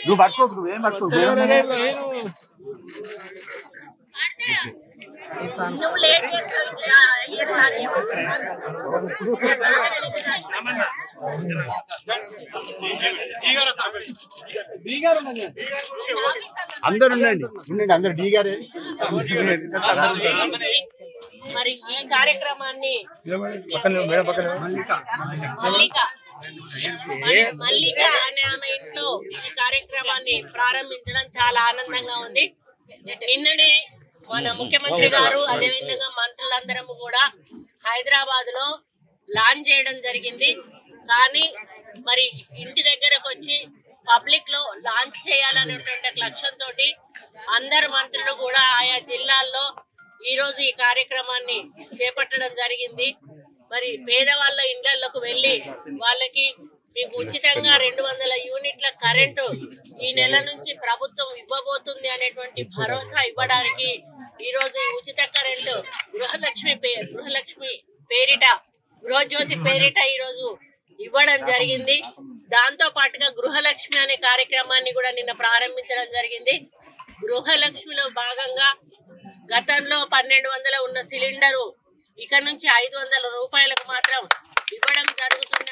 నువ్వు పట్టుకోకు, నువ్వేం పట్టుకో. అందరు ఉండండి, అందరు డీగారే. మరి ఈ కార్యక్రమాన్ని మల్లిక అనే ఆమె ఇంట్లో ఈ కార్యక్రమాన్ని ప్రారంభించడం చాలా ఆనందంగా ఉంది. నిన్ననే మన ముఖ్యమంత్రి గారు అదేవిధంగా మంత్రులందరము కూడా హైదరాబాద్ లో లాంచ్ చేయడం జరిగింది. కానీ మరి ఇంటి దగ్గరకు వచ్చి పబ్లిక్ లో లాంచ్ చేయాలనేటువంటి లక్ష్యంతో అందరు మంత్రులు కూడా ఆయా జిల్లాల్లో ఈ రోజు ఈ కార్యక్రమాన్ని చేపట్టడం జరిగింది. మరి పేదవాళ్ళ ఇళ్లకు వెళ్లి వాళ్ళకి మీకు ఉచితంగా 200 యూనిట్ల కరెంటు ఈ నెల నుంచి ప్రభుత్వం ఇవ్వబోతుంది అనేటువంటి భరోసా ఇవ్వడానికి ఈ రోజు ఉచిత కరెంటు గృహలక్ష్మి పేరిట గృహజ్యోతి పేరిట ఈ రోజు ఇవ్వడం జరిగింది. దాంతో పాటుగా గృహలక్ష్మి అనే కార్యక్రమాన్ని కూడా నిన్న ప్రారంభించడం జరిగింది. గృహలక్ష్మిలో భాగంగా గతంలో 1200 ఉన్న సిలిండరు ఇక నుంచి 500 రూపాయలకు మాత్రం ఇవ్వడం జరుగుతుంది.